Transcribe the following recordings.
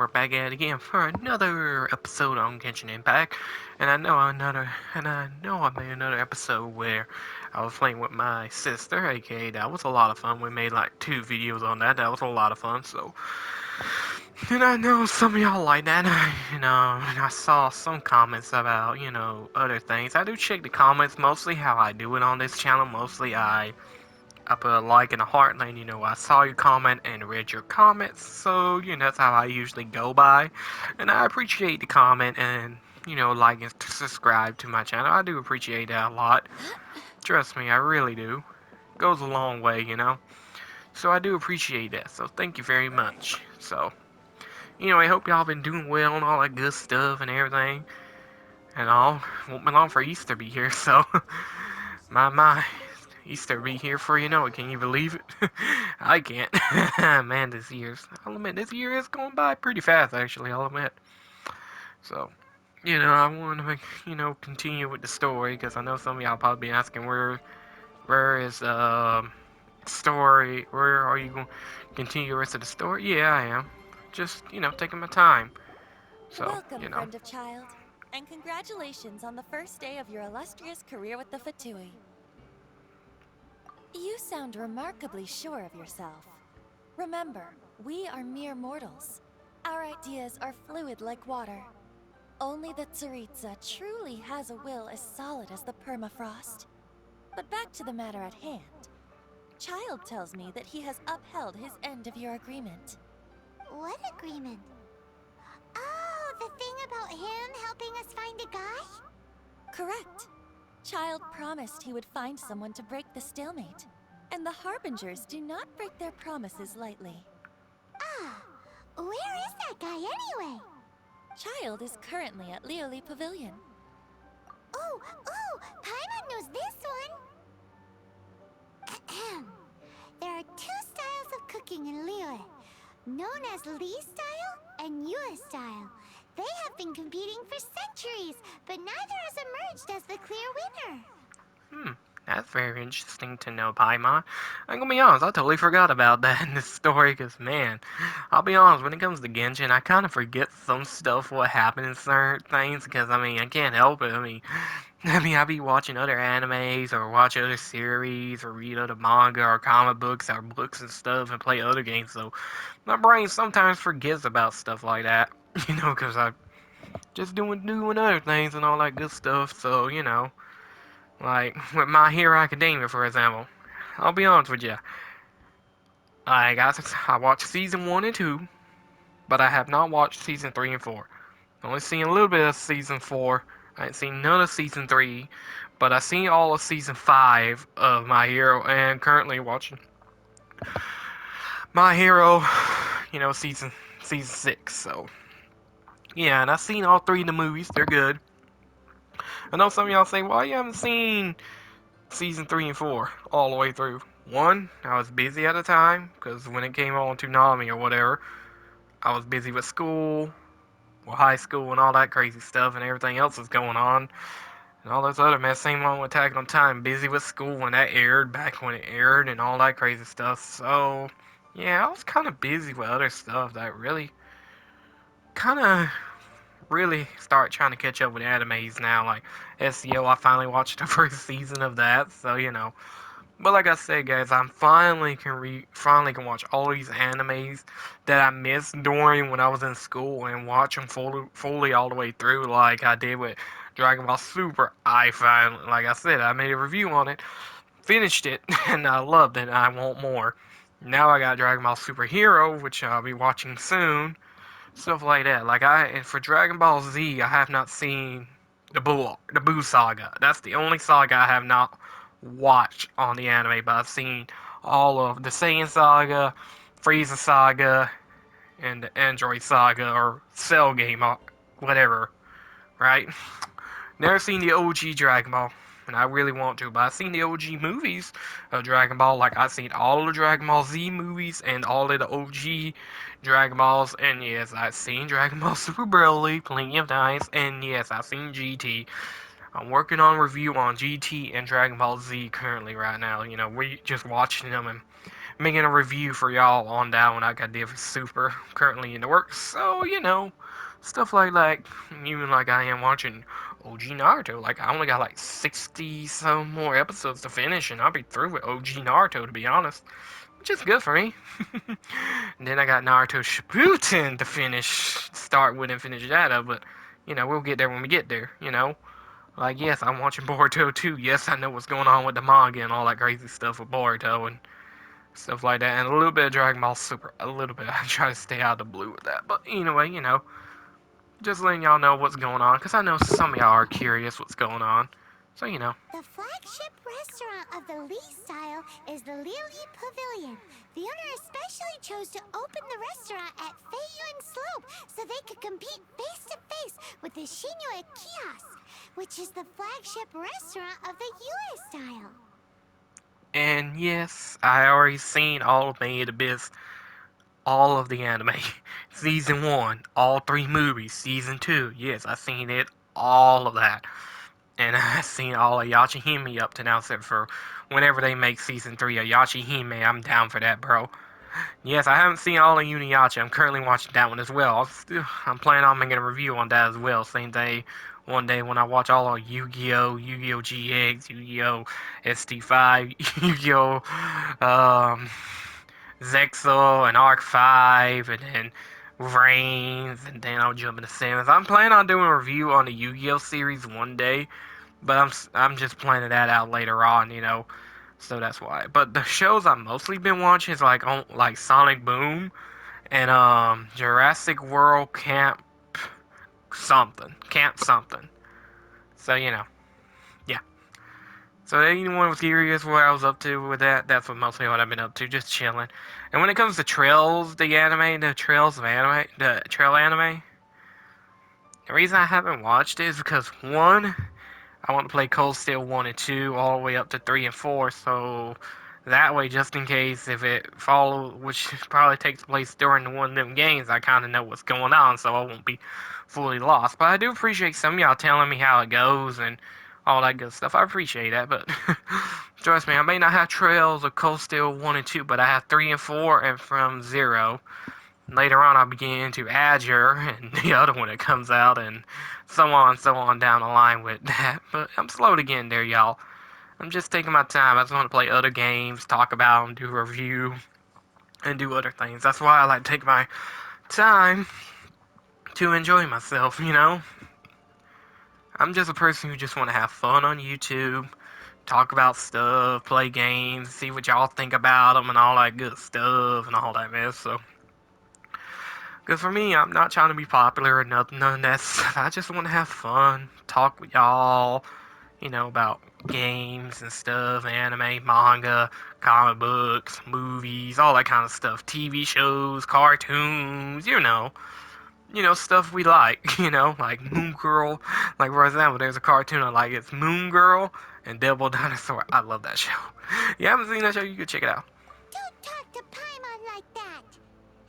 we're back at it again for another episode on Genshin Impact. And I know I made another episode where I was playing with my sister, aka that was a lot of fun. We made like 2 videos on that. That was a lot of fun. So, and I know some of y'all like that. And I saw some comments about other things. I do check the comments mostly. How I do it on this channel, mostly I put a like and a heart, and I saw your comment and read your comments, so, that's how I usually go by. And I appreciate the comment and, like and subscribe to my channel. I do appreciate that a lot. Trust me, I really do. Goes a long way. So I do appreciate that, so thank you very much. So, I hope y'all been doing well and all that good stuff and everything. And all. Won't be long for Easter be here, so. my. Easter be here for it. Can you believe it? I can't. Man, I'll admit, this year is going by pretty fast, actually, I'll admit. So, I want to continue with the story, because I know some of y'all probably be asking where is, story, where are you going to continue the rest of the story? Yeah, I am. Just, taking my time. So, Welcome, friend of child, and congratulations on the first day of your illustrious career with the Fatui. You sound remarkably sure of yourself. Remember, we are mere mortals. Our ideas are fluid like water. Only the Tsaritsa truly has a will as solid as the permafrost. But back to the matter at hand. Child tells me that he has upheld his end of your agreement. What agreement? Oh, the thing about him helping us find a guy? Correct. Child promised he would find someone to break the stalemate. And the Harbingers do not break their promises lightly. Ah, where is that guy anyway? Child is currently at Lioli Pavilion. Oh, Paimon knows this one. There are 2 styles of cooking in Lioli, known as Li style and Yue style. They have been competing for centuries, but neither has emerged as the clear winner. That's very interesting to know, Paimon. I'm gonna be honest, I totally forgot about that in this story, because, man, I'll be honest, when it comes to Genshin, I kind of forget some stuff, what happened in certain things, because, I can't help it. I be watching other animes, or watch other series, or read other manga, or comic books, or books and stuff, and play other games, so my brain sometimes forgets about stuff like that, because I just doing other things and all that good stuff, so, like, with My Hero Academia, for example. I'll be honest with you. I watched season 1 and 2, but I have not watched season 3 and 4. Only seen a little bit of season 4. I ain't seen none of season 3, but I've seen all of season 5 of My Hero, and currently watching My Hero, season 6. So, yeah, and I've seen all 3 of the movies. They're good. I know some of y'all say, why you haven't seen season 3 and 4 all the way through? One, I was busy at the time, because when it came on to Nami or whatever, I was busy with school, with high school, and all that crazy stuff, and everything else was going on, and all this other mess. Same one with Attack on Time, busy with school when that aired, back when it aired, and all that crazy stuff. So, yeah, I was kind of busy with other stuff that really start trying to catch up with animes now. Like SEO, I finally watched the first season of that, so But like I said, guys, I finally can watch all these animes that I missed during when I was in school and watch them fully all the way through, like I did with Dragon Ball Super. Like I said, I made a review on it, finished it, and I loved it. And I want more. Now I got Dragon Ball Super Hero, which I'll be watching soon. Stuff like that. And for Dragon Ball Z, I have not seen the Buu saga. That's the only saga I have not watched on the anime, but I've seen all of the Saiyan saga, Frieza saga, and the Android saga, or Cell game, whatever, right? Never seen the OG Dragon Ball, and I really want to, but I've seen the OG movies of Dragon Ball. Like, I've seen all of the Dragon Ball Z movies and all of the OG Dragon Balls, and yes, I've seen Dragon Ball Super Broly plenty of times, and yes, I've seen GT. I'm working on a review on GT and Dragon Ball Z currently right now. We just watching them and making a review for y'all on that one like I did for Super, currently in the works. So, stuff like that. Even like I am watching OG Naruto. Like, I only got like 60 some more episodes to finish, and I'll be through with OG Naruto, to be honest. Which is good for me. And then I got Naruto Shippuden to start with and finish that up, but, we'll get there when we get there. Like, yes, I'm watching Boruto too. Yes, I know what's going on with the manga and all that crazy stuff with Boruto and stuff like that, and a little bit of Dragon Ball Super. A little bit. I try to stay out of the blue with that. But anyway, just letting y'all know what's going on, because I know some of y'all are curious what's going on. So. The flagship restaurant of the Lee style is the Lily Pavilion. The owner especially chose to open the restaurant at Feiyuan Slope so they could compete face to face with the Shinyo Kiosk, which is the flagship restaurant of the US style. And yes, I already seen all of Made Abyss, all of the anime. Season 1, all 3 movies. Season 2, yes, I seen it, all of that. And I've seen all of Yachihime up to now, except for whenever they make Season 3 of Yachihime, I'm down for that, bro. Yes, I haven't seen all of Uniyachi. I'm currently watching that one as well. I'm planning on making a review on that as well. Same day, one day when I watch all of Yu-Gi-Oh, Yu-Gi-Oh GX, Yu-Gi-Oh ST5, Yu-Gi-Oh Zexal and Arc 5, and then Reigns, and then I'll jump into Samus. I'm planning on doing a review on the Yu-Gi-Oh series one day, but I'm just planning that out later on. So that's why. But the shows I've mostly been watching is like Sonic Boom and Jurassic World Camp something. So yeah. So anyone was curious what I was up to with that, that's mostly what I've been up to, just chilling. And when it comes to the trail anime, the reason I haven't watched it is because one, I want to play Cold Steel 1 and 2 all the way up to 3 and 4, so that way, just in case if it follows, which probably takes place during one of them games, I kind of know what's going on, so I won't be fully lost. But I do appreciate some of y'all telling me how it goes and all that good stuff. I appreciate that, but trust me, I may not have Trails of Cold Steel 1 and 2, but I have 3 and 4 and from 0. Later on, I'll begin into Azure and the other one that comes out, and so on down the line with that. But I'm slow to get in there, y'all. I'm just taking my time. I just want to play other games, talk about them, do a review, and do other things. That's why I like to take my time to enjoy myself. I'm just a person who just want to have fun on YouTube, talk about stuff, play games, see what y'all think about them, and all that good stuff, and all that mess, so. Because for me, I'm not trying to be popular or nothing, none of that stuff. I just want to have fun, talk with y'all, about games and stuff, anime, manga, comic books, movies, all that kind of stuff. TV shows, cartoons, stuff we like, like Moon Girl. Like, for example, there's a cartoon I like, it's Moon Girl and Devil Dinosaur. I love that show. If you haven't seen that show, you can check it out. Don't talk to Paimon like that.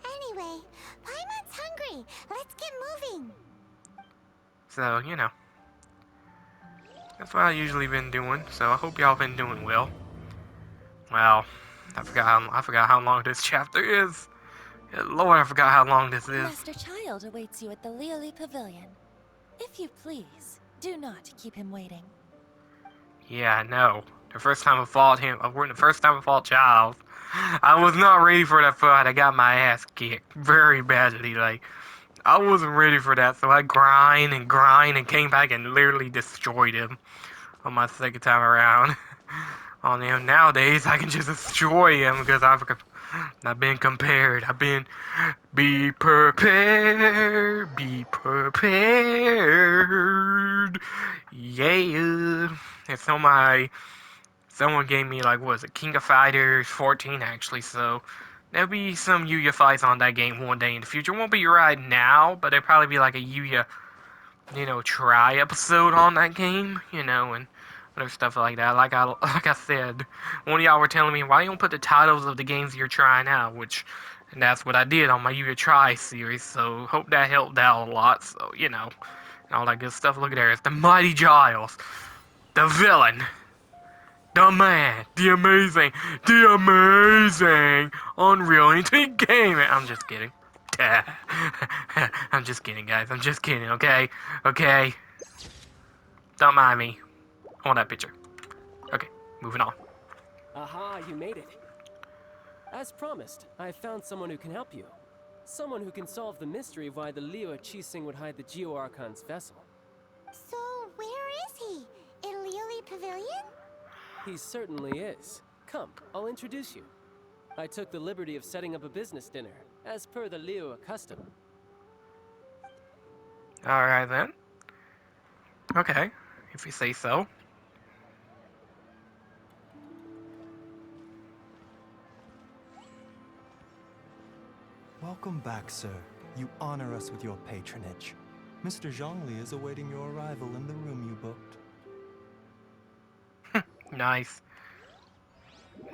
Anyway, Paimon's hungry. Let's get moving. So, that's what I usually been doing. So I hope y'all been doing well. Well, I forgot how long this chapter is. Lord, I forgot how long this is. Master Child awaits you at the Lily Pavilion. If you please, do not keep him waiting. Yeah, I know. The first time I fought Child, I was not ready for that fight. I got my ass kicked very badly. Like, I wasn't ready for that, so I grind and came back and literally destroyed him on my second time around. On him nowadays, I can just destroy him because I've been compared. Be prepared, be prepared. Yeah. It's on someone gave me, like, what was it, King of Fighters 14 actually, so there'll be some Yuya fights on that game one day in the future. Won't be right now, but there'll probably be like a Yuya, try episode on that game, and other stuff like that. Like I said, one of y'all were telling me, why you don't put the titles of the games you're trying out, and that's what I did on my Yuya Try series, so hope that helped out a lot, so, and all that good stuff. Look at there, it's the Mighty Giles, the villain. The man, the amazing Unreal Engine Gaming. I'm just kidding. I'm just kidding, guys. I'm just kidding, okay? Okay? Don't mind me. I want that picture. Okay, moving on. Aha, you made it. As promised, I found someone who can help you. Someone who can solve the mystery of why the Liyue Qixing would hide the Geo Archon's vessel. So, where is he? In Liyue Pavilion? He certainly is. Come, I'll introduce you. I took the liberty of setting up a business dinner, as per the Liyue custom. Alright then. Okay, if you say so. Welcome back, sir. You honor us with your patronage. Mr. Zhongli is awaiting your arrival in the room you booked. Nice.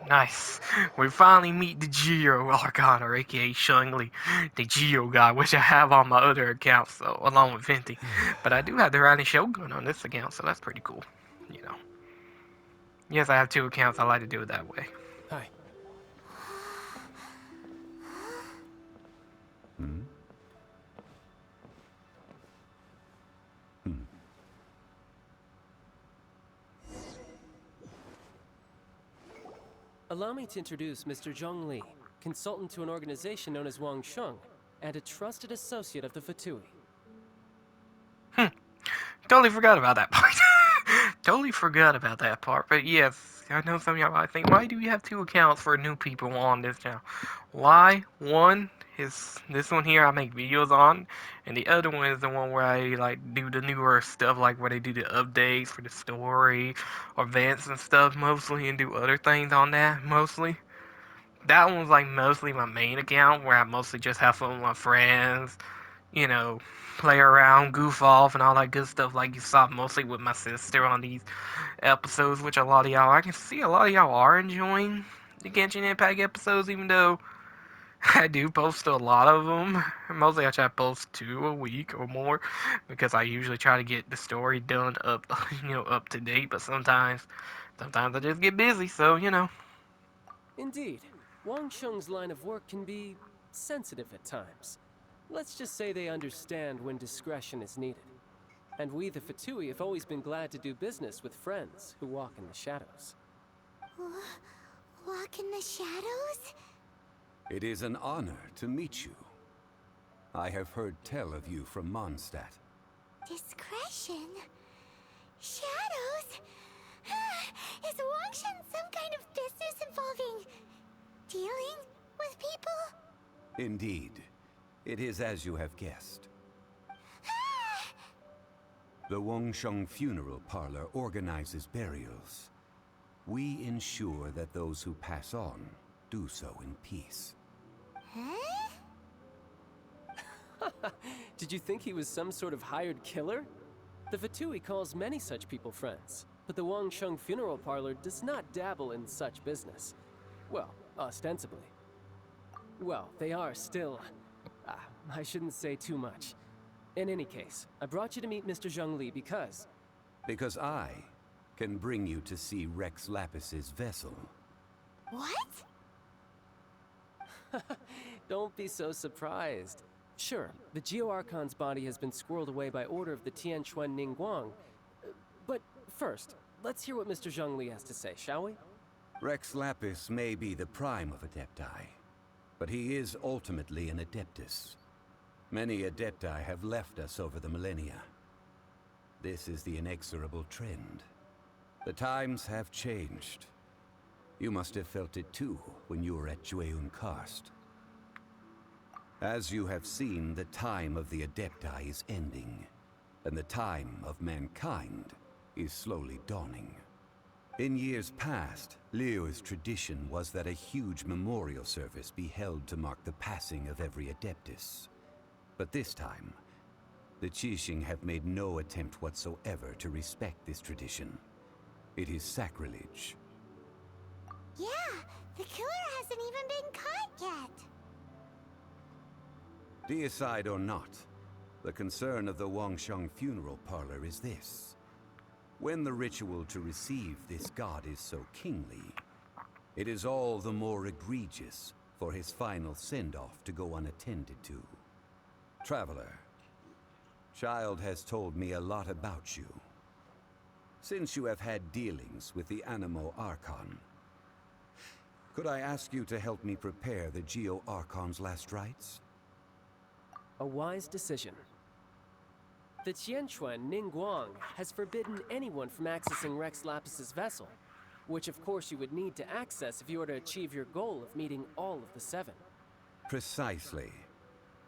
Nice. We finally meet the Geo Archon, or aka Shungli, the Geo guy, which I have on my other account, so along with Venti. But I do have the Riding Shogun on this account, so that's pretty cool. You know. Yes, I have two accounts. I like to do it that way. Hi. Allow me to introduce Mr. Zhong Li, consultant to an organization known as Wang Sheng, and a trusted associate of the Fatui. Totally forgot about that part. Totally forgot about that part. But yes, I know some of y'all might think, why do you have two accounts for new people on this channel? Why? One is this one here I make videos on, and the other one is the one where I like do the newer stuff, like where they do the updates for the story or events and stuff mostly, and do other things on that mostly. That one's like mostly my main account where I mostly just have fun with my friends, you know, play around, goof off, and all that good stuff like you saw mostly with my sister on these episodes, which a lot of y'all, I can see a lot of y'all are enjoying the Genshin Impact episodes, even though I do post a lot of them. Mostly I try to post 2 a week or more, because I usually try to get the story done up, up to date, but sometimes I just get busy, so, Indeed, Wang Sheng's line of work can be sensitive at times. Let's just say they understand when discretion is needed. And we, the Fatui, have always been glad to do business with friends who walk in the shadows. Walk in the shadows? It is an honor to meet you. I have heard tell of you from Mondstadt. Discretion? Shadows? Is Wangshan some kind of business involving dealing with people? Indeed. It is as you have guessed. The Wangsheng Funeral Parlor organizes burials. We ensure that those who pass on do so in peace. Huh? Did you think he was some sort of hired killer? The Fatui calls many such people friends, but the Wangsheng Funeral Parlor does not dabble in such business. Well, ostensibly. Well, they are still... I shouldn't say too much. In any case, I brought you to meet Mr. Zhong Li because... Because I can bring you to see Rex Lapis's vessel. What? Don't be so surprised. Sure, the Geo Archon's body has been squirreled away by order of the Tianquan Ningguang. But first, let's hear what Mr. Zhong Li has to say, shall we? Rex Lapis may be the prime of Adepti, but he is ultimately an Adeptus. Many Adepti have left us over the millennia. This is the inexorable trend. The times have changed. You must have felt it too when you were at Jueyun Karst. As you have seen, the time of the Adepti is ending, and the time of mankind is slowly dawning. In years past, Liyue's tradition was that a huge memorial service be held to mark the passing of every Adeptus. But this time, the Qixing have made no attempt whatsoever to respect this tradition. It is sacrilege. Yeah, the killer hasn't even been caught yet. Deicide or not, the concern of the Wangsheng Funeral Parlor is this. When the ritual to receive this god is so kingly, it is all the more egregious for his final send-off to go unattended to. Traveler, Child has told me a lot about you. Since you have had dealings with the Animo Archon, could I ask you to help me prepare the Geo Archon's last rites? A wise decision. The Tianquan Ningguang has forbidden anyone from accessing Rex Lapis's vessel, which of course you would need to access if you were to achieve your goal of meeting all of the 7. Precisely.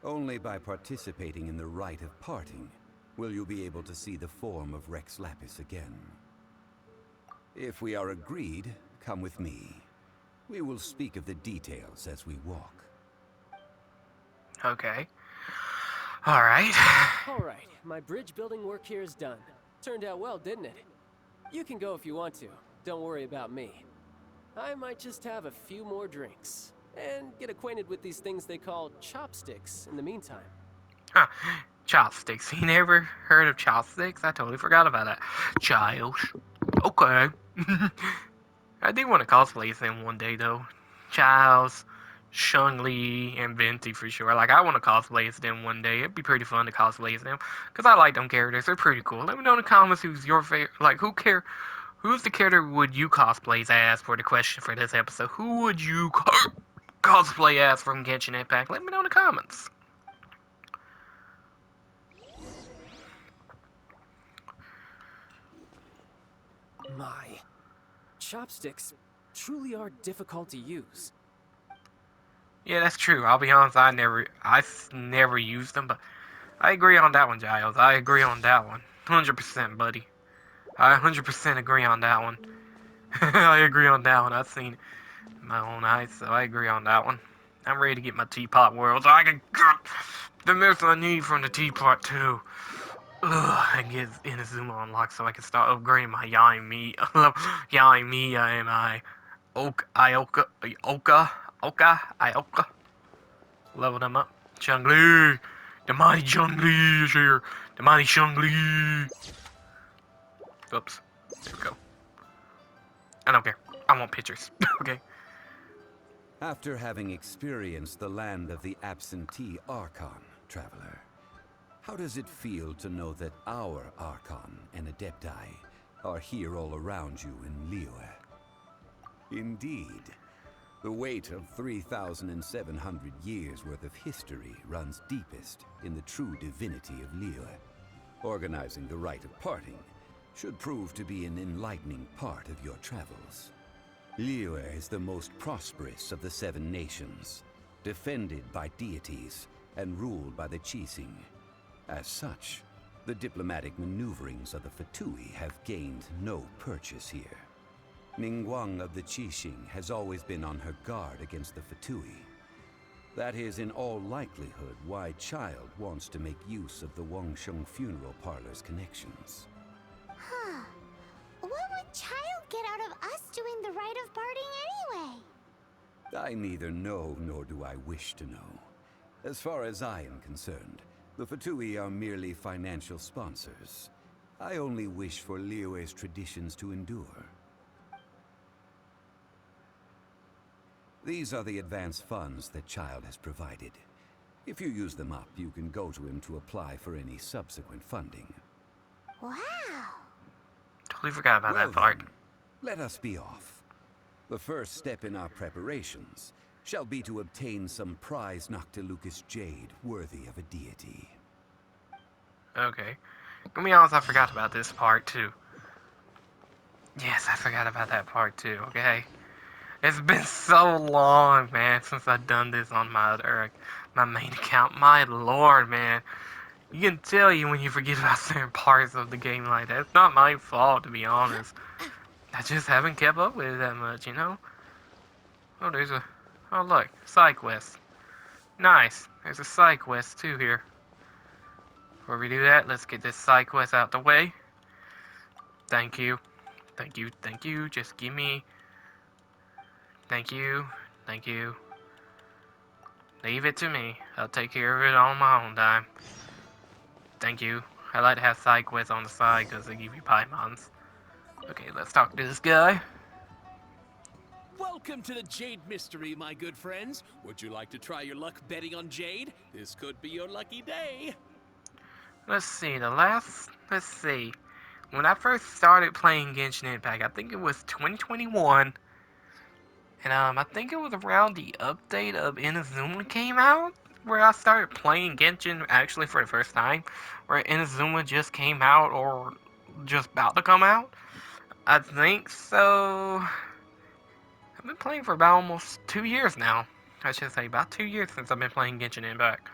Only by participating in the rite of parting will you be able to see the form of Rex Lapis again. If we are agreed, come with me. We will speak of the details as we walk. Okay. Alright. Alright, my bridge building work here is done. Turned out well, didn't it? You can go if you want to. Don't worry about me. I might just have a few more drinks. And get acquainted with these things they call chopsticks in the meantime. Huh. Chopsticks. You never heard of chopsticks? I totally forgot about that. Giles. Okay. I do want to cosplay them one day, though. Giles, Shun-Li, and Venti for sure. Like, I want to cosplay as them one day. It'd be pretty fun to cosplay as them. Because I like them characters. They're pretty cool. Let me know in the comments who's your favorite. Like, who's the character would you cosplay as for the question for this episode? Who would you cosplay as from Genshin Impact? Let me know in the comments. My, chopsticks truly are difficult to use. Yeah, that's true. I'll be honest, I never used them, but I agree on that one, Giles. I agree on that one. 100%, buddy. I 100% agree on that one. I agree on that one. I've seen it in my own eyes, so I agree on that one. I'm ready to get my teapot world so I can get the myths I need from the teapot too. And get Inazuma unlocked so I can start upgrading my Yaimi. Yaimi, Ioka. Level them up. Chun-Li! The mighty Chun-Li is here. The mighty Chun-Li. Oops. There we go. I don't care. I want pictures. Okay. After having experienced the land of the absentee Archon, Traveler, how does it feel to know that our Archon and Adepti are here all around you in Liyue? Indeed, the weight of 3,700 years worth of history runs deepest in the true divinity of Liyue. Organizing the rite of parting should prove to be an enlightening part of your travels. Liyue is the most prosperous of the 7 nations, defended by deities and ruled by the Qixing. As such, the diplomatic maneuverings of the Fatui have gained no purchase here. Ningguang of the Qixing has always been on her guard against the Fatui. That is in all likelihood why Child wants to make use of the Wangsheng funeral parlor's connections. Huh. What would Child get out of us doing the rite of parting anyway? I neither know nor do I wish to know. As far as I am concerned, the Fatui are merely financial sponsors. I only wish for Liyue's traditions to endure. These are the advance funds that Child has provided. If you use them up, you can go to him to apply for any subsequent funding. Wow. Totally forgot about that part. Then, let us be off. The first step in our preparations shall be to obtain some prize Noctilucous jade worthy of a deity. Okay. To be honest, I forgot about this part too. Yes, I forgot about that part too, okay? It's been so long, man, since I've done this on my main account. My lord, man. You can tell you when you forget about certain parts of the game like that. It's not my fault, to be honest. I just haven't kept up with it that much, you know? Oh, oh, look. Side quest. Nice. There's a side quest, too, here. Before we do that, let's get this side quest out the way. Thank you. Thank you. Thank you. Just give me... Thank you. Thank you. Leave it to me. I'll take care of it on my own time. Thank you. I like to have side quests on the side because they give you Paimons. Okay, let's talk to this guy. Welcome to the Jade Mystery, my good friends. Would you like to try your luck betting on Jade? This could be your lucky day. Let's see, let's see. When I first started playing Genshin Impact, I think it was 2021. And I think it was around the update of Inazuma came out, where I started playing Genshin actually for the first time, where Inazuma just came out or just about to come out. I think so. I've been playing for about almost 2 years now. I should say about 2 years since I've been playing Genshin Impact.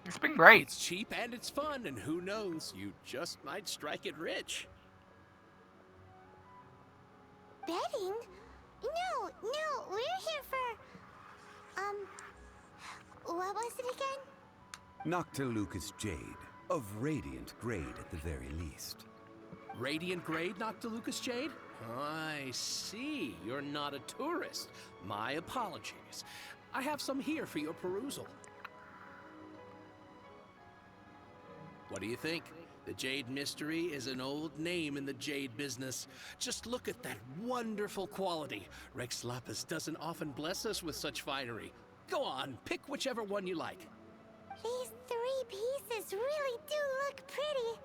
It's been great. It's cheap and it's fun, and who knows, you just might strike it rich. Betting? No, no, we're here for... what was it again? Noctilucous Jade, of radiant grade at the very least. Radiant grade, Noctilucous Jade? I see. You're not a tourist. My apologies. I have some here for your perusal. What do you think? The Jade Mystery is an old name in the jade business. Just look at that wonderful quality. Rex Lapis doesn't often bless us with such finery. Go on, pick whichever one you like. These 3 pieces really do look pretty.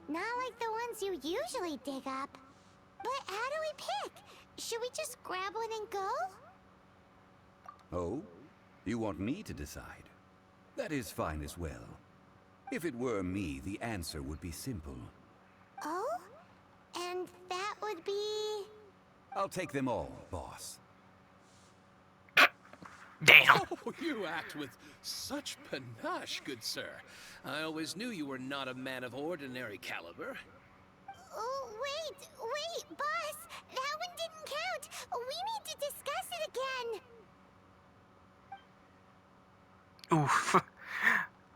Not like the ones you usually dig up. But how do we pick? Should we just grab one and go? Oh? You want me to decide? That is fine as well. If it were me, the answer would be simple. Oh? And that would be... I'll take them all, boss. Damn. Oh, you act with such panache, good sir. I always knew you were not a man of ordinary caliber. Oh, wait, boss! That one didn't count! We need to discuss it again! Oof.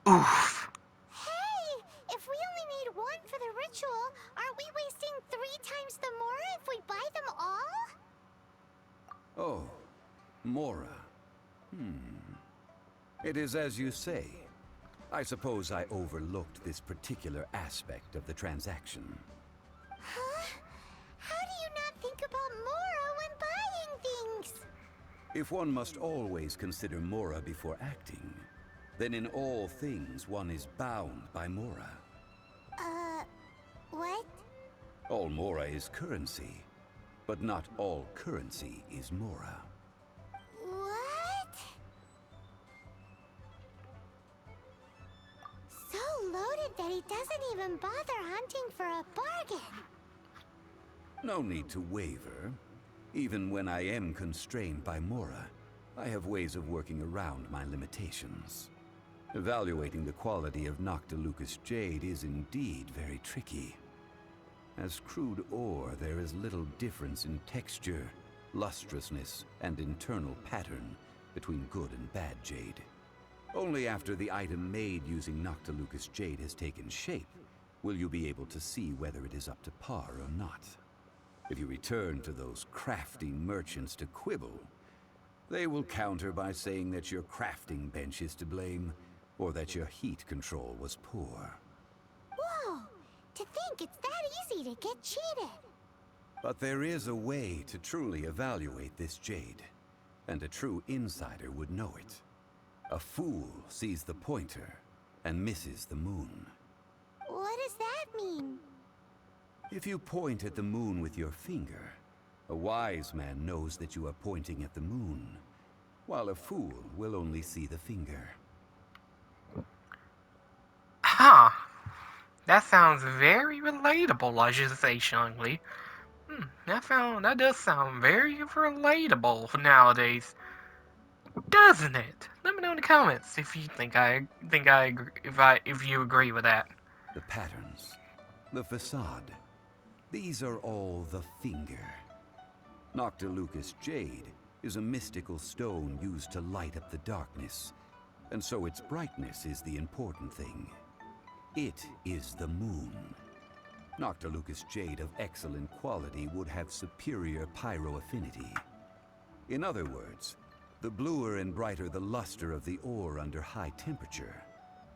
Oof. Hey! If we only need one for the ritual, aren't we wasting 3 times the Mora if we buy them all? Oh, Mora. It is as you say. I suppose I overlooked this particular aspect of the transaction. Huh? How do you not think about Mora when buying things? If one must always consider Mora before acting, then in all things one is bound by Mora. What? All Mora is currency, but not all currency is Mora. What? So loaded that he doesn't even bother hunting for a bargain. No need to waver. Even when I am constrained by Mora, I have ways of working around my limitations. Evaluating the quality of Noctilucous Jade is indeed very tricky. As crude ore, there is little difference in texture, lustrousness, and internal pattern between good and bad jade. Only after the item made using Noctilucous Jade has taken shape will you be able to see whether it is up to par or not. If you return to those crafty merchants to quibble, they will counter by saying that your crafting bench is to blame, or that your heat control was poor. Whoa! To think it's that easy to get cheated. But there is a way to truly evaluate this jade, and a true insider would know it. A fool sees the pointer and misses the moon. What does that mean? If you point at the moon with your finger, a wise man knows that you are pointing at the moon, while a fool will only see the finger. Huh. That sounds very relatable, I should say, Shangli. That does sound very relatable nowadays, doesn't it? Let me know in the comments if you if you agree with that. The patterns, the facade, these are all the finger. Noctilucous Jade is a mystical stone used to light up the darkness, and so its brightness is the important thing. It is the moon. Noctilucous Jade of excellent quality would have superior pyro-affinity. In other words, the bluer and brighter the luster of the ore under high temperature,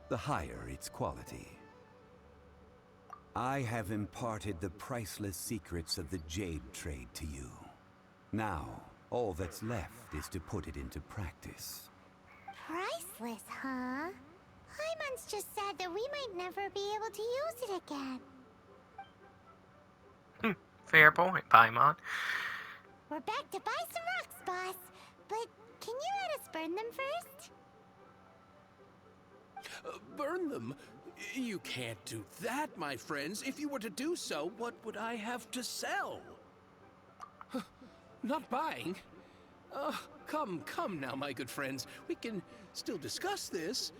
the higher its quality. I have imparted the priceless secrets of the jade trade to you. Now, all that's left is to put it into practice. Priceless, huh? Hyman's just sad that we might never be able to use it again. Fair point, Paimon. We're back to buy some rocks, boss. But can you let us burn them first? Burn them? You can't do that, my friends. If you were to do so, what would I have to sell? Not buying? Come now, my good friends. We can still discuss this.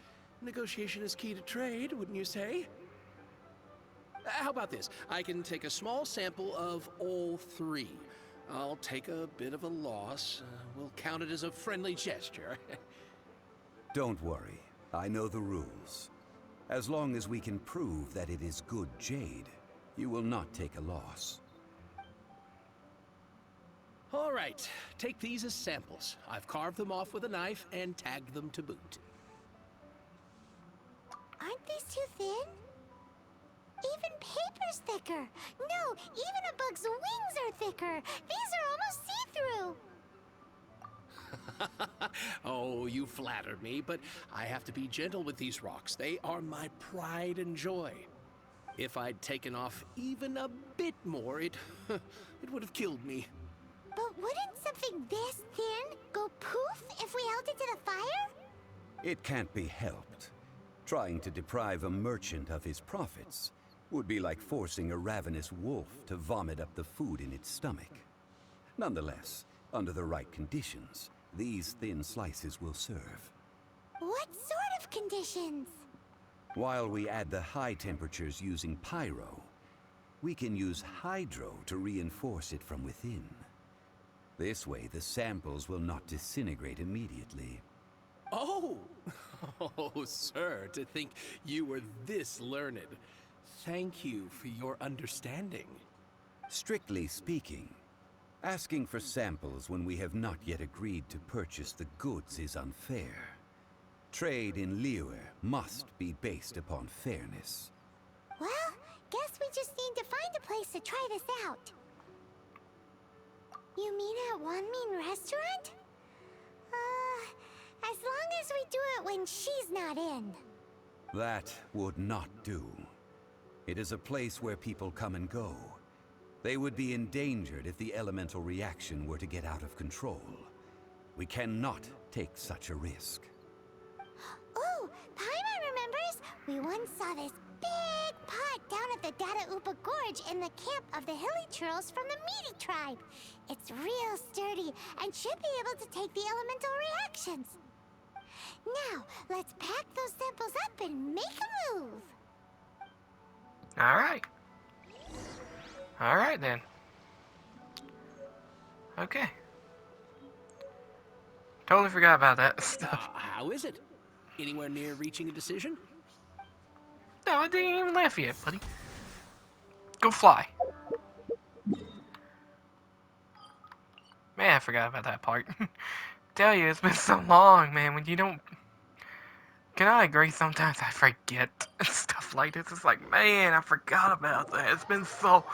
Negotiation is key to trade, wouldn't you say? How about this? I can take a small sample of all three. I'll take a bit of a loss. We'll count it as a friendly gesture. Don't worry, I know the rules. As long as we can prove that it is good jade, you will not take a loss. All right, take these as samples. I've carved them off with a knife and tagged them to boot. Aren't these too thin? Even paper's thicker. No, even a bug's wings are thicker. These are almost see-through. Oh, you flatter me, but I have to be gentle with these rocks. They are my pride and joy. If I'd taken off even a bit more, it would have killed me. But wouldn't something this thin go poof if we held it to the fire? It can't be helped. Trying to deprive a merchant of his profits would be like forcing a ravenous wolf to vomit up the food in its stomach. Nonetheless, under the right conditions, these thin slices will serve. What sort of conditions? While we add the high temperatures using pyro, we can use hydro to reinforce it from within. This way, the samples will not disintegrate immediately. Oh! Oh, sir, to think you were this learned. Thank you for your understanding. Strictly speaking, asking for samples when we have not yet agreed to purchase the goods is unfair. Trade in Liyue must be based upon fairness. Well, guess we just need to find a place to try this out. You mean at Wanmin Restaurant? As long as we do it when she's not in. That would not do. It is a place where people come and go. They would be endangered if the elemental reaction were to get out of control. We cannot take such a risk. Oh, Paimon remembers! We once saw this big pot down at the Dada Upa Gorge in the camp of the hilly churls from the Meaty tribe. It's real sturdy and should be able to take the elemental reactions. Now, let's pack those samples up and make a move. Alright. Alright then. Okay. Totally forgot about that stuff. How is it? Anywhere near reaching a decision? No, I didn't even laugh yet, buddy. Go fly. Man, I forgot about that part. Tell you, it's been so long, man, when you don't... Can I agree? Sometimes I forget stuff like this. It's like, man, I forgot about that. It's been so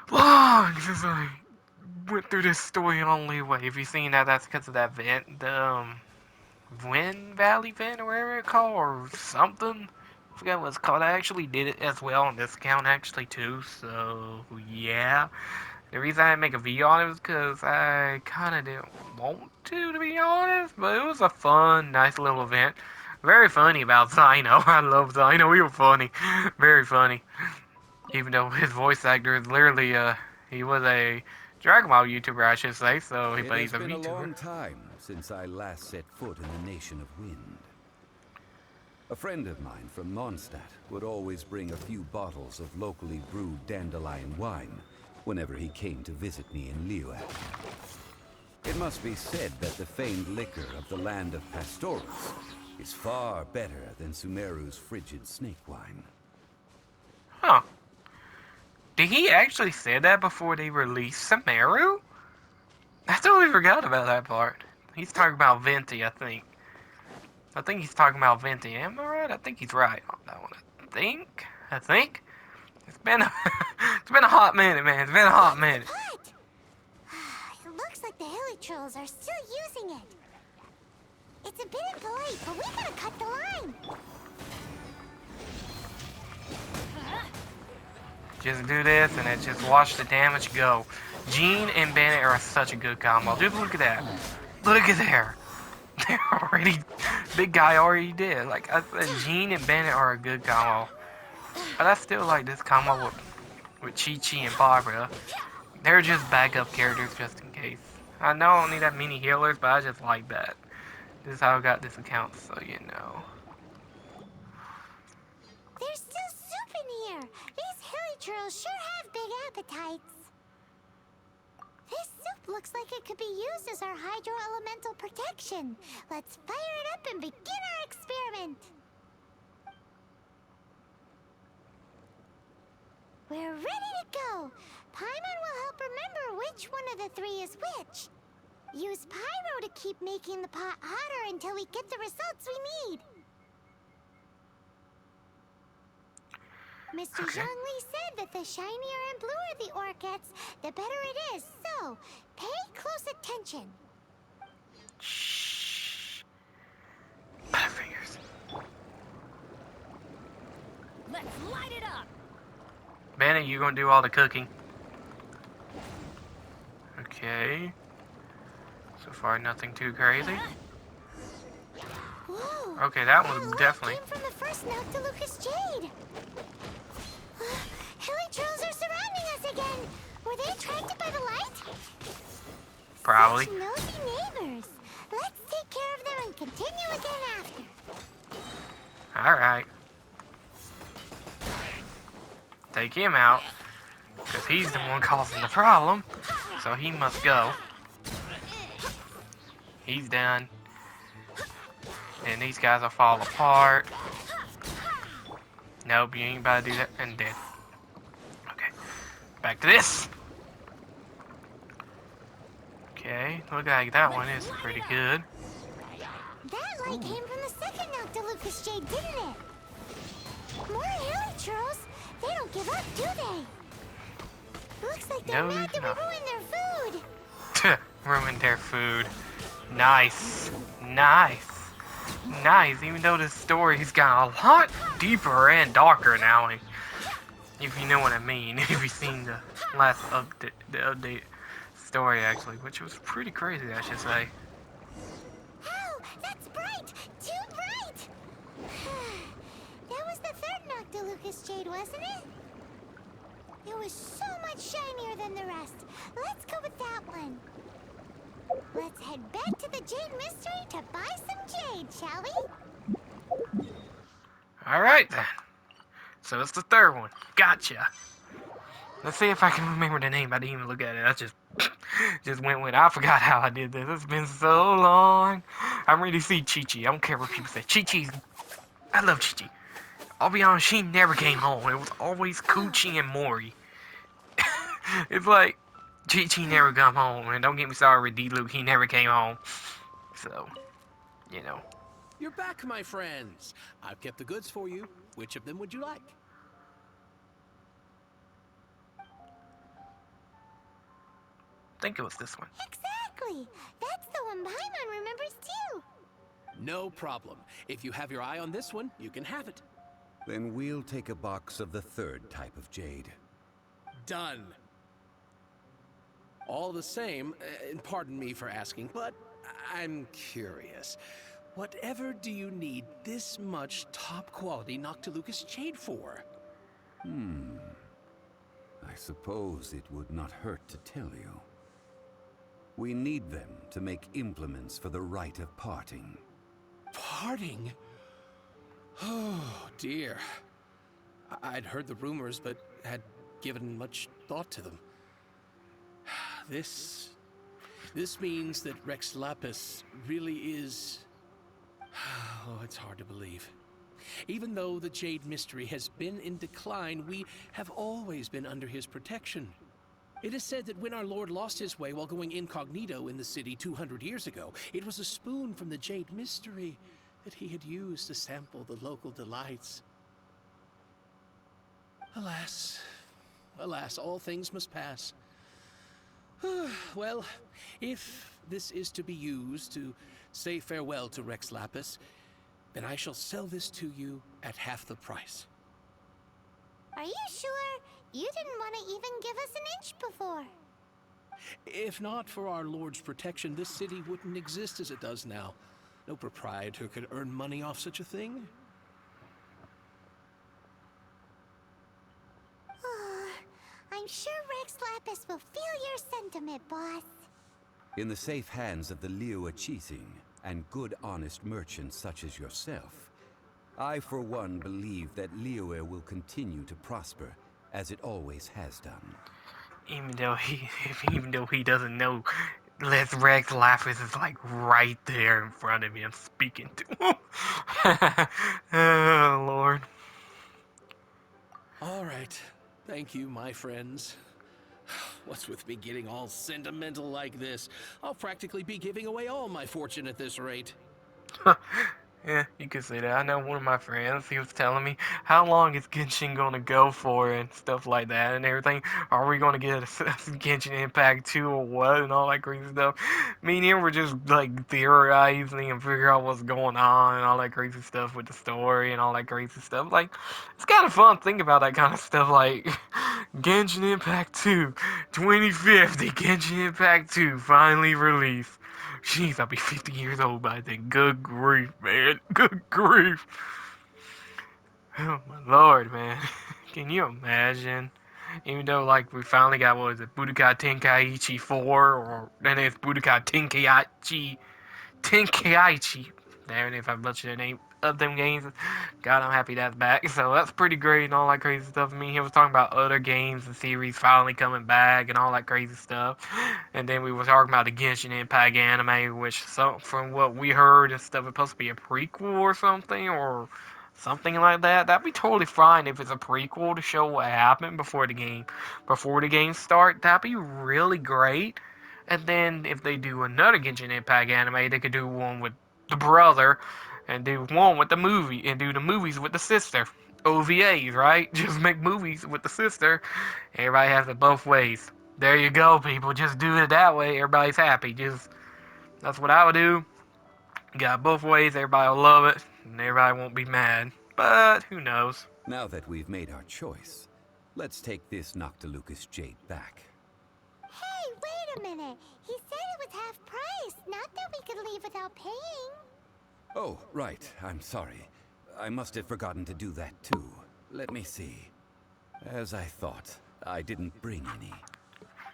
long since I went through this story on Leeway. If you've seen that, that's because of that vent. The, Wind Valley vent, or whatever it's called, or something. I forgot what it's called. I actually did it as well on this account, actually, too. So, yeah. The reason I didn't make a video on it was because I kind of didn't want to be honest. But it was a fun, nice little event. Very funny about Zino. I love Zino. He was funny. Very funny. Even though his voice actor is literally, he was a Dragon Ball YouTuber, I should say. So, but he's a VTuber. It has been a long time since I last set foot in the Nation of Wind. A friend of mine from Mondstadt would always bring a few bottles of locally brewed dandelion wine whenever he came to visit me in Liyue. It must be said that the famed liquor of the land of Pastoros is far better than Sumeru's frigid snake wine. Huh. Did he actually say that before they released Sumeru? I totally forgot about that part. He's talking about Venti, I think. I think he's talking about Venti. Am I right? I think he's right on that one. I think. It's been a, it's been a hot minute, man. It's been a hot minute. What? It looks like the hilly trolls are still using it. It's a bit impolite, but we gotta cut the line. Just do this and then just watch the damage go. Jean and Bennett are such a good combo. Just look at that. Look at there. They're already, big guy already did. Like I said, Jean and Bennett are a good combo. But I still like this combo with Chi-Chi and Barbara. They're just backup characters just in case. I know I don't need that many healers, but I just like that. This is how I got this account, so you know. There's still soup in here. These hilly trolls sure have big appetites. This soup looks like it could be used as our hydro elemental protection. Let's fire it up and begin our experiment. We're ready to go. Paimon will help remember which one of the three is which. Use pyro to keep making the pot hotter until we get the results we need. Mr. Okay. Zhongli said that the shinier and bluer the ore gets, the better it is. So, pay close attention. Shh. Butterfingers. Let's light it up! Bennett, you gonna do all the cooking. Okay. So far, nothing too crazy. Whoa! Okay, that That was light definitely. came from the first Noctilucous Jade. Hilly trolls are surrounding us again. Were they attracted by the light? Probably. Such nosy neighbors. Let's take care of them and continue again after. Alright. Take him out. Because he's the one causing the problem. So he must go. He's done. And these guys will fall apart. Nope, you ain't about to do that. And dead. Okay. Back to this. Okay, look like that one is pretty good. That light came from the second Noctilucous Jade, didn't it? More hilly trolls. They don't give up, do they? Looks like they're No, mad that we no. ruined their food. Ruined their food. Nice. Nice. Nice. Even though the story's got a lot deeper and darker now. If you know what I mean. If you've seen the last update story actually. Which was pretty crazy, I should say. Oh, that's bright! Too bright! That was the third Noctilucous Jade, wasn't it? It was so much shinier than the rest. Let's go with that one. Let's head back to the Jade Mystery to buy some jade, shall we? Alright then. So it's the third one. Gotcha. Let's see if I can remember the name. I didn't even look at it. I just went with it. I forgot how I did this. It's been so long. I'm ready to see Chi-Chi. I don't care what people say. Chi-Chi's... I love Chi-Chi. I'll be honest, she never came home. It was always Coochie and Mori. It's like, Chi-Chi never come home. And don't get me started with D-Luke. He never came home. So, you know. You're back, my friends. I've kept the goods for you. Which of them would you like? I think it was this one. Exactly! That's the one Paimon remembers too! No problem. If you have your eye on this one, you can have it. Then we'll take a box of the third type of jade. Done. All the same, and pardon me for asking, but I'm curious. Whatever do you need this much top-quality Noctilucous Jade for? I suppose it would not hurt to tell you. We need them to make implements for the rite of parting. Parting? Oh, dear. I'd heard the rumors, but had given much thought to them. This means that Rex Lapis really is... Oh, it's hard to believe. Even though the Jade Mystery has been in decline, we have always been under his protection. It is said that when our Lord lost his way while going incognito in the city 200 years ago, it was a spoon from the Jade Mystery that he had used to sample the local delights. Alas, alas, all things must pass. Well, if this is to be used to say farewell to Rex Lapis, then I shall sell this to you at half the price. Are you sure? You didn't want to even give us an inch before. If not for our Lord's protection, this city wouldn't exist as it does now. No proprietor could earn money off such a thing. I'm sure Rex Lapis will feel your sentiment, boss. In the safe hands of the Liu Chising and good honest merchants such as yourself, I for one believe that Liyue will continue to prosper as it always has done. Even though he doesn't know, Les Rex Lapis is like right there in front of him speaking to him. Oh Lord. All right. Thank you, my friends. What's with me getting all sentimental like this? I'll practically be giving away all my fortune at this rate. Yeah, you could say that. I know one of my friends, he was telling me, how long is Genshin gonna go for and stuff like that and everything. Are we gonna get a Genshin Impact 2 or what and all that crazy stuff. Me and him were just like theorizing and figure out what's going on and all that crazy stuff with the story and all that crazy stuff. Like, it's kind of fun to think about that kind of stuff like Genshin Impact 2, 2050, Genshin Impact 2 finally released. Jeez, I'll be 50 years old by then. Good grief, man. Good grief. Oh, my lord, man. Can you imagine? Even though, like, we finally got, what is it, Budokai Tenkaichi 4, or then it's Budokai Tenkaichi. Damn, if I butchered the name of them games. God, I'm happy that's back. So that's pretty great and all that crazy stuff. Me and him was talking about other games and series finally coming back and all that crazy stuff. And then we were talking about the Genshin Impact anime, which from what we heard and stuff, it's supposed to be a prequel or something like that. That'd be totally fine if it's a prequel to show what happened before the game start. That'd be really great. And then if they do another Genshin Impact anime, they could do one with the brother, and do one with the movie, and do the movies with the sister. OVAs, right? Just make movies with the sister. Everybody has it both ways. There you go, people. Just do it that way. Everybody's happy. That's what I would do. You got it both ways. Everybody will love it, and everybody won't be mad. But who knows? Now that we've made our choice, let's take this Noctilucous jade back. Hey, wait a minute. He said it was half price, not that we could leave without paying. Oh, right. I'm sorry. I must have forgotten to do that too. Let me see. As I thought, I didn't bring any.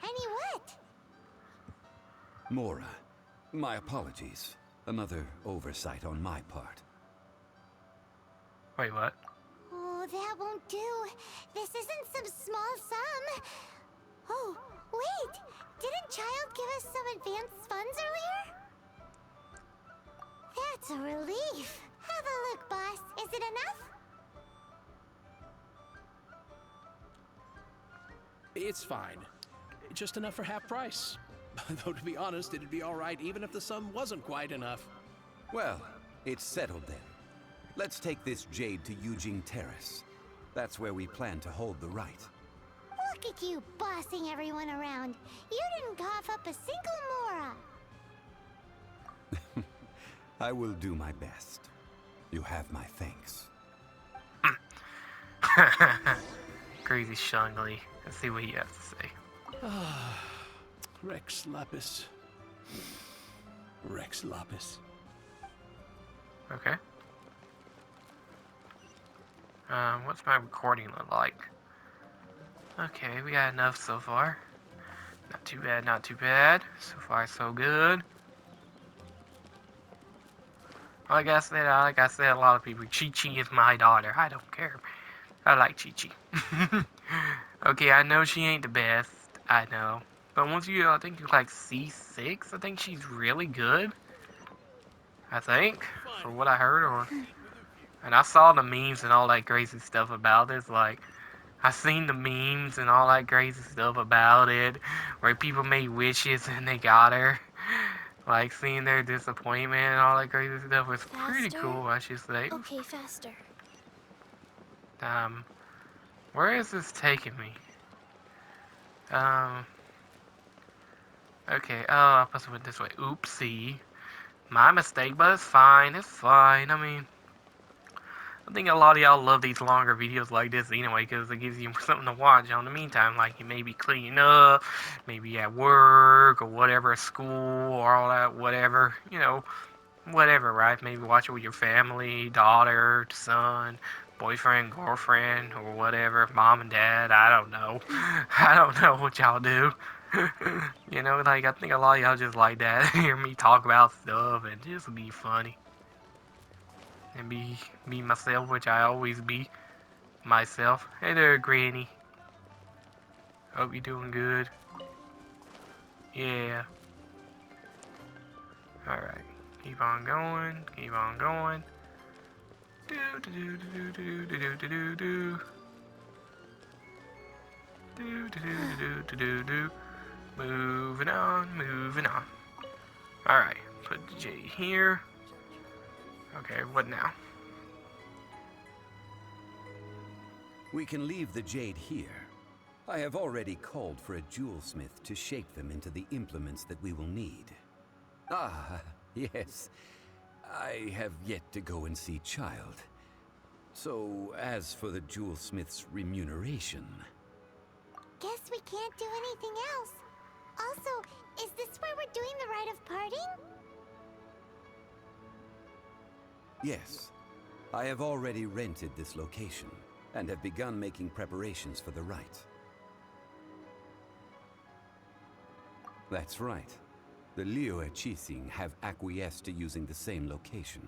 Any what? Mora, my apologies. Another oversight on my part. Wait, what? Oh, that won't do. This isn't some small sum. Oh, wait. Didn't Child give us some advanced funds earlier? That's a relief. Have a look, boss. Is it enough? It's fine. Just enough for half price. Though to be honest, it'd be alright even if the sum wasn't quite enough. Well, it's settled then. Let's take this jade to Yujing Terrace. That's where we plan to hold the rite. Look at you bossing everyone around. You didn't cough up a single Mora. I will do my best. You have my thanks. Crazy Shangli. Let's see what he has to say. Rex Lapis. Rex Lapis. Okay. What's my recording look like? Okay, we got enough so far. Not too bad, not too bad. So far, so good. Like I said, a lot of people, Chi-Chi is my daughter. I don't care. I like Chi-Chi. Okay, I know she ain't the best. I know. But once I think you're like C6, I think she's really good. I think, for what I heard, and I saw the memes and all that crazy stuff about this. Like, I seen the memes and all that crazy stuff about it, where people made wishes and they got her. Like, seeing their disappointment and all that crazy stuff was pretty Faster? cool, I should say. Okay, faster. Where is this taking me? Um. Okay. Oh, I supposed to went this way. Oopsie. My mistake, but it's fine. It's fine. I mean, I think a lot of y'all love these longer videos like this anyway, because it gives you something to watch on the meantime. Like you may be cleaning up, maybe at work or whatever, school or all that, whatever. Whatever, right? Maybe watch it with your family, daughter, son, boyfriend, girlfriend, or whatever, mom and dad. I don't know. I don't know what y'all do. Like I think a lot of y'all just like that. Hear me talk about stuff and just be funny and be myself, which I always be myself. Hey there, Granny. Hope you're doing good. Yeah. All right. Keep on going. Keep on going. Do do do do do do do do do. Do do do do do do. Moving on, moving on. Alright, put the J here. Okay, what now? We can leave the jade here. I have already called for a jewelsmith to shape them into the implements that we will need. Ah, yes. I have yet to go and see Child. So, as for the jewelsmith's remuneration... Guess we can't do anything else. Also, is this where we're doing the rite of parting? Yes. I have already rented this location, and have begun making preparations for the rite. That's right. The Liyue Qixing have acquiesced to using the same location.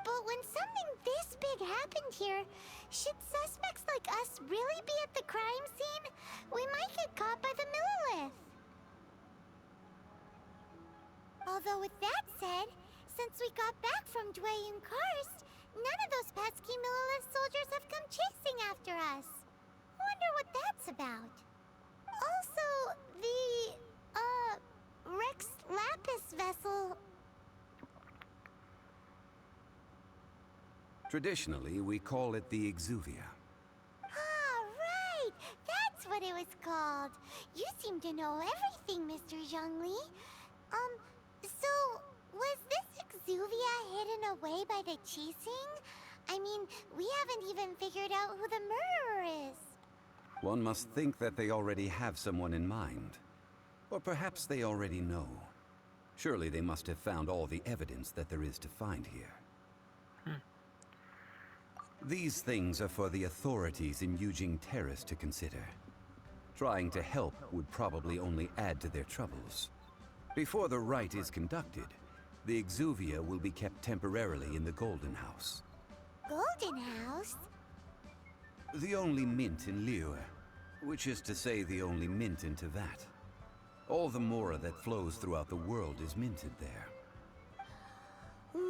But when something this big happened here, should suspects like us really be at the crime scene? We might get caught by the Millilith. Although with that said, since we got back from Dwayne Karst, none of those pesky Millilith soldiers have come chasing after us. Wonder what that's about. Also, the, Rex Lapis vessel... Traditionally, we call it the Exuvia. Ah, right! That's what it was called. You seem to know everything, Mr. Zhongli. So, was this Exuvia hidden away by the Qixing? I mean, we haven't even figured out who the murderer is. One must think that they already have someone in mind. Or perhaps they already know. Surely they must have found all the evidence that there is to find here. These things are for the authorities in Yujing Terrace to consider. Trying to help would probably only add to their troubles. Before the rite is conducted, the Exuvia will be kept temporarily in the Golden House. Golden House? The only mint in Liyue, which is to say the only mint in Teyvat. All the mora that flows throughout the world is minted there. Wow!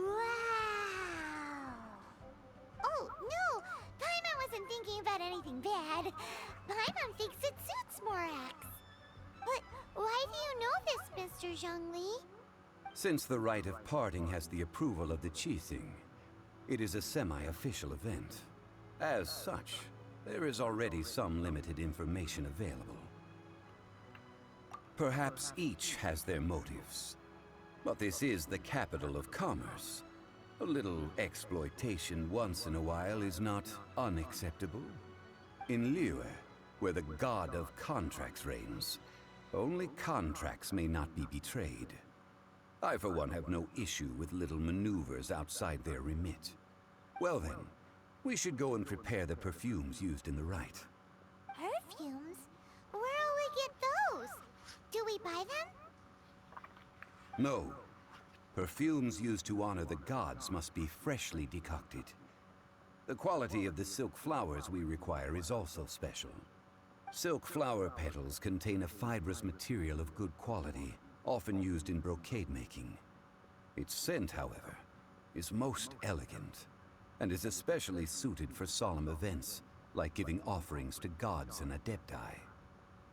Oh, no! Paimon wasn't thinking about anything bad. Paimon thinks it suits Morax. But why do you know this, Mr. Zhongli? Since the rite of parting has the approval of the Qixing, it is a semi-official event. As such, there is already some limited information available. Perhaps each has their motives. But this is the capital of commerce. A little exploitation once in a while is not unacceptable. In Liyue, where the god of contracts reigns, only contracts may not be betrayed. I, for one, have no issue with little maneuvers outside their remit. Well then, we should go and prepare the perfumes used in the rite. Perfumes? Where'll we get those? Do we buy them? No. Perfumes used to honor the gods must be freshly decocted. The quality of the silk flowers we require is also special. Silk flower petals contain a fibrous material of good quality, often used in brocade making. Its scent, however, is most elegant, and is especially suited for solemn events, like giving offerings to gods and adepti.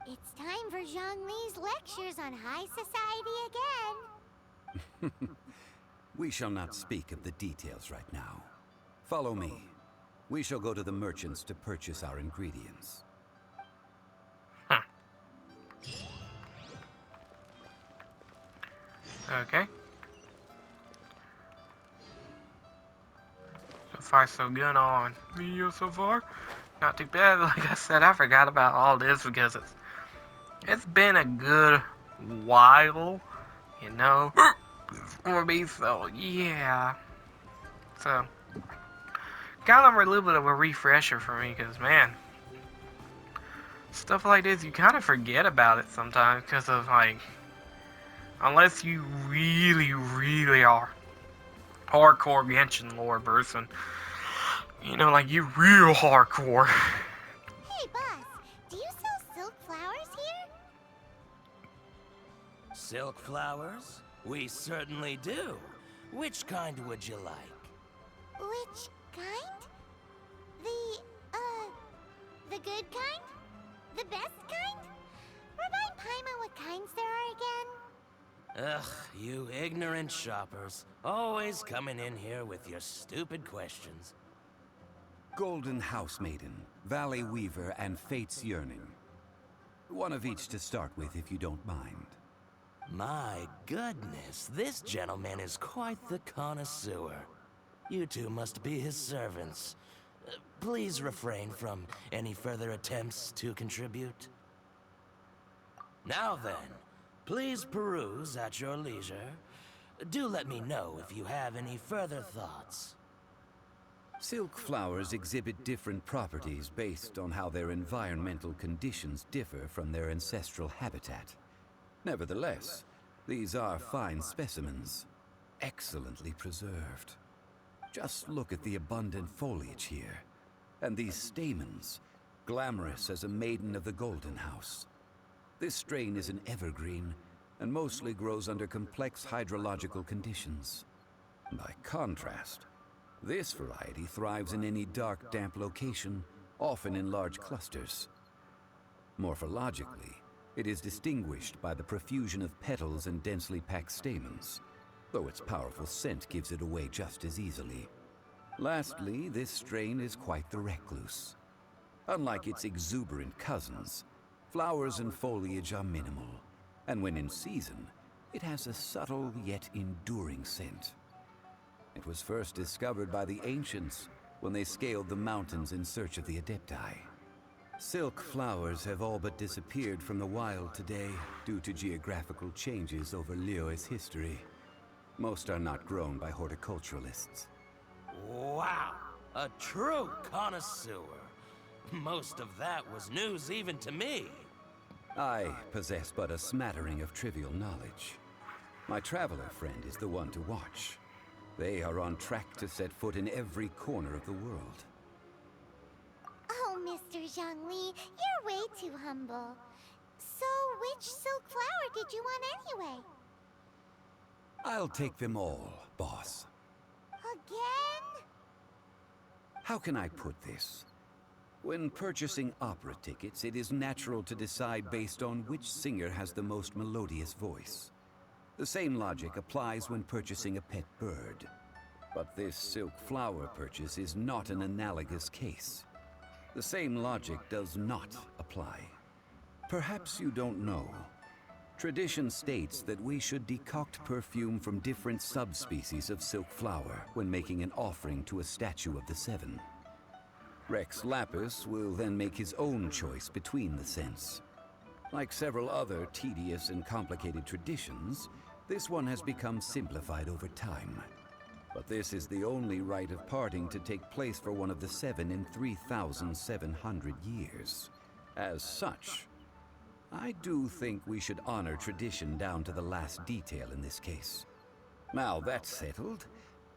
It's time for Zhongli's lectures on high society again. We shall not speak of the details right now. Follow me. We shall go to the merchants to purchase our ingredients. Huh. Okay. So far, so good on video so far. Not too bad. Like I said, I forgot about all this because it's been a good while, you know, for me. So yeah. So kind of a little bit of a refresher for me because man, stuff like this you kind of forget about it sometimes because of like unless you really, really are hardcore genshin lore person. You know, like you real hardcore. Hey, boss, do you sell silk flowers here? Silk flowers? We certainly do. Which kind would you like? Which kind? The good kind? The best kind? Remind Paimon what kinds there are again. Ugh, you ignorant shoppers. Always coming in here with your stupid questions. Golden House Maiden, Valley Weaver, and Fate's Yearning. One of each to start with, if you don't mind. My goodness, this gentleman is quite the connoisseur. You two must be his servants. Please refrain from any further attempts to contribute. Now then, please peruse at your leisure. Do let me know if you have any further thoughts. Silk flowers exhibit different properties based on how their environmental conditions differ from their ancestral habitat. Nevertheless, these are fine specimens, excellently preserved. Just look at the abundant foliage here, and these stamens, glamorous as a maiden of the Golden House. This strain is an evergreen, and mostly grows under complex hydrological conditions. By contrast, this variety thrives in any dark, damp location, often in large clusters. Morphologically, it is distinguished by the profusion of petals and densely packed stamens, though its powerful scent gives it away just as easily. Lastly, this strain is quite the recluse. Unlike its exuberant cousins, flowers and foliage are minimal, and when in season, it has a subtle yet enduring scent. It was first discovered by the ancients when they scaled the mountains in search of the Adepti. Silk flowers have all but disappeared from the wild today due to geographical changes over Liyue's history. Most are not grown by horticulturalists. Wow, a true connoisseur. Most of that was news even to me. I possess but a smattering of trivial knowledge. My traveler friend is the one to watch. They are on track to set foot in every corner of the world. Oh, Mr. Zhongli, you're way too humble. So, which silk flower did you want anyway? I'll take them all, boss. Again? How can I put this? When purchasing opera tickets, it is natural to decide based on which singer has the most melodious voice. The same logic applies when purchasing a pet bird. But this silk flower purchase is not an analogous case. The same logic does not apply. Perhaps you don't know. Tradition states that we should decoct perfume from different subspecies of silk flower when making an offering to a statue of the Seven. Rex Lapis will then make his own choice between the scents. Like several other tedious and complicated traditions, this one has become simplified over time. But this is the only rite of parting to take place for one of the Seven in 3,700 years. As such, I do think we should honor tradition down to the last detail in this case. Now that's settled,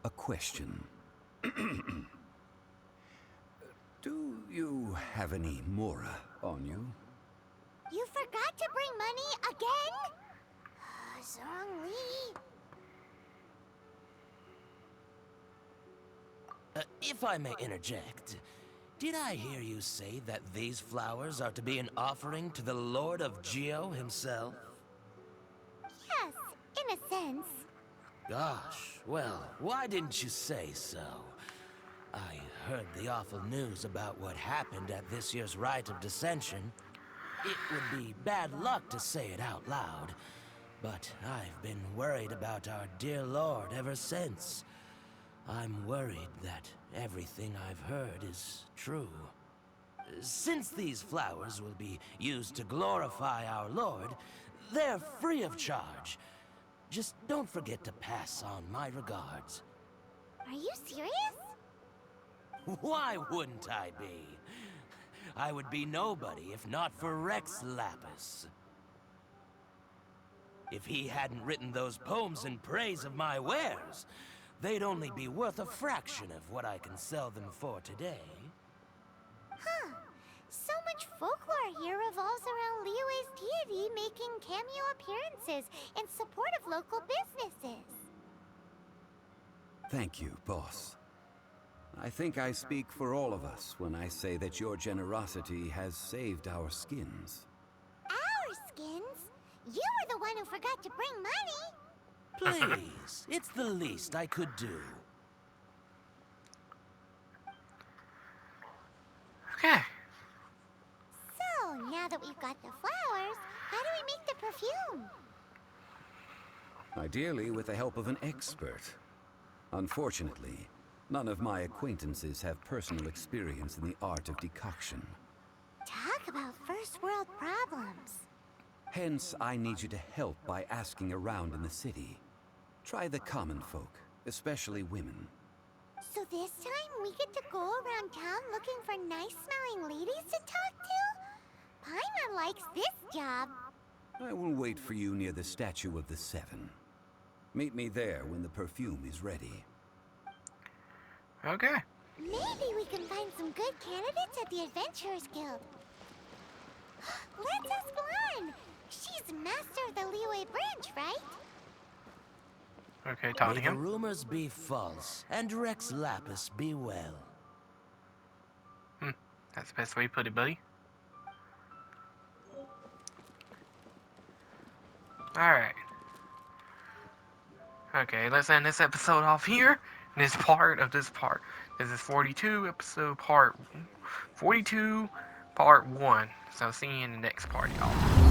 a question. Do you have any Mora on you? You forgot to bring money again? Zhongli. If I may interject, did I hear you say that these flowers are to be an offering to the Lord of Geo himself? Yes, in a sense. Gosh, well, why didn't you say so? I heard the awful news about what happened at this year's Rite of Dissension. It would be bad luck to say it out loud, but I've been worried about our dear Lord ever since. I'm worried that everything I've heard is true. Since these flowers will be used to glorify our Lord, they're free of charge. Just don't forget to pass on my regards. Are you serious? Why wouldn't I be? I would be nobody if not for Rex Lapis. If he hadn't written those poems in praise of my wares, they'd only be worth a fraction of what I can sell them for today. Huh. So much folklore here revolves around Liyue's deity making cameo appearances in support of local businesses. Thank you, boss. I think I speak for all of us when I say that your generosity has saved our skins. Our skins? You were the one who forgot to bring money. Please, it's the least I could do. Okay. So, now that we've got the flowers, how do we make the perfume? Ideally with the help of an expert. Unfortunately, none of my acquaintances have personal experience in the art of decoction. Talk about first world problems. Hence, I need you to help by asking around in the city. Try the common folk, especially women. So this time we get to go around town looking for nice-smelling ladies to talk to? Paimon likes this job. I will wait for you near the Statue of the Seven. Meet me there when the perfume is ready. Okay. Maybe we can find some good candidates at the Adventurers Guild. Let's ask Blanc. She's master of the Liyue branch, right? Okay, talk to May the him. rumors be false, and Rex Lapis be well. That's the best way to put it, buddy. Alright. Okay, let's end this episode off here. This part. This is 42, episode part 42, part 1. So see you in the next part, y'all.